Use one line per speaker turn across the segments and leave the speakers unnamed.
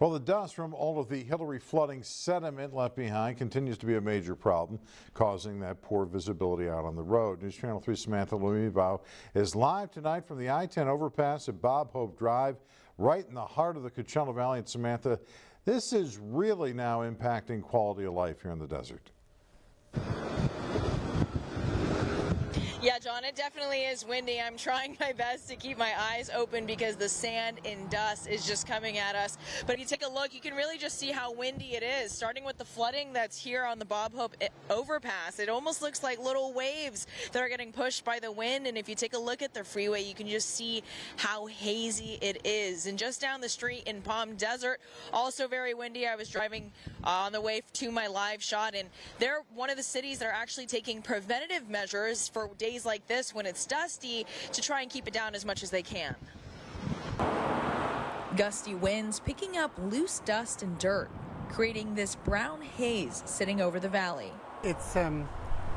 Well, the dust from all of the Hillary flooding sediment left behind continues to be a major problem, causing that poor visibility out on the road. News Channel 3 Samantha Lumibao is live tonight from the I-10 overpass at Bob Hope Drive, right in the heart of the Coachella Valley. And Samantha, this is really now impacting quality of life here in the desert.
Yeah, John, it definitely is windy. I'm trying my best to keep my eyes open because the sand and dust is just coming at us. But if you take a look, you can really just see how windy it is. Starting with the flooding that's here on the Bob Hope overpass, it almost looks like little waves that are getting pushed by the wind. And if you take a look at the freeway, you can just see how hazy it is. And just down the street in Palm Desert, also very windy. I was driving on the way to my live shot, and they're one of the cities that are actually taking preventative measures for days like this when it's dusty to try and keep it down as much as they can. Gusty winds picking up loose dust and dirt, creating this brown haze sitting over the valley.
It's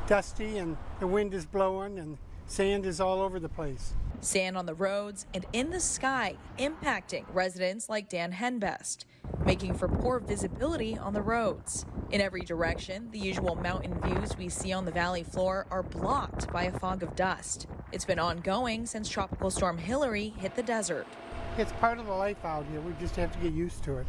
dusty and the wind is blowing and sand is all over the place.
Sand on the roads and in the sky impacting residents like Dan Henbest, making for poor visibility on the roads. In every direction, the usual mountain views we see on the valley floor are blocked by a fog of dust. It's been ongoing since Tropical Storm Hillary hit the desert.
It's part of the life out here. We just have to get used to it.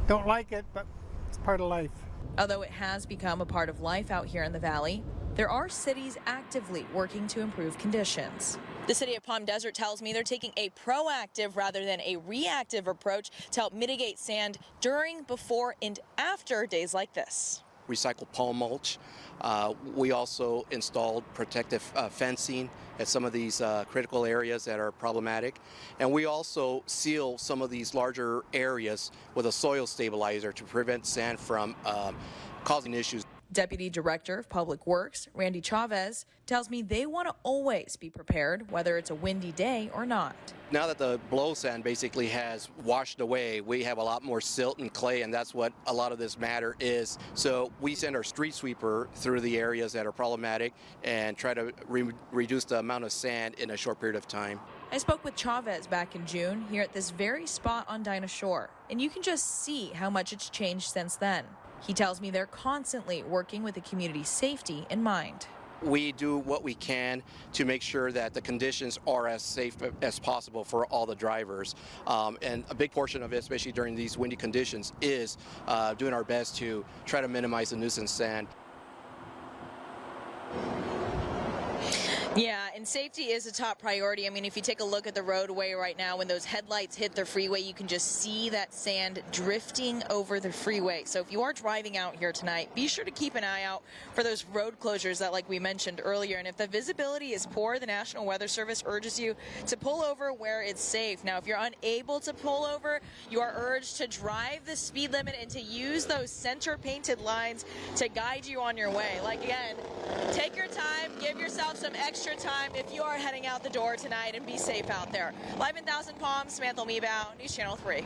Don't like it, but it's part of life.
Although it has become a part of life out here in the valley, there are cities actively working to improve conditions. The city of Palm Desert tells me they're taking a proactive rather than a reactive approach to help mitigate sand during, before, and after days like this.
Recycled palm mulch. We also installed protective fencing at some of these critical areas that are problematic. And we also seal some of these larger areas with a soil stabilizer to prevent sand from causing issues.
Deputy Director of Public Works, Randy Chavez, tells me they want to always be prepared, whether it's a windy day or not.
Now that the blow sand basically has washed away, we have a lot more silt and clay, and that's what a lot of this matter is. So we send our street sweeper through the areas that are problematic and try to reduce the amount of sand in a short period of time.
I spoke with Chavez back in June here at this very spot on Dinah Shore, and you can just see how much it's changed since then. He tells me they're constantly working with the community's safety in mind.
We do what we can to make sure that the conditions are as safe as possible for all the drivers. And a big portion of it, especially during these windy conditions, is doing our best to try to minimize the nuisance sand.
Yeah, and safety is a top priority. I mean, if you take a look at the roadway right now, when those headlights hit the freeway, you can just see that sand drifting over the freeway. So if you are driving out here tonight, be sure to keep an eye out for those road closures that, like we mentioned earlier. And if the visibility is poor, the National Weather Service urges you to pull over where it's safe. Now, if you're unable to pull over, you are urged to drive the speed limit and to use those center painted lines to guide you on your way. Like, again, take your time, give yourself some extra time if you are heading out the door tonight, and be safe out there. Live in Thousand Palms, Samantha Lumibao, News Channel 3.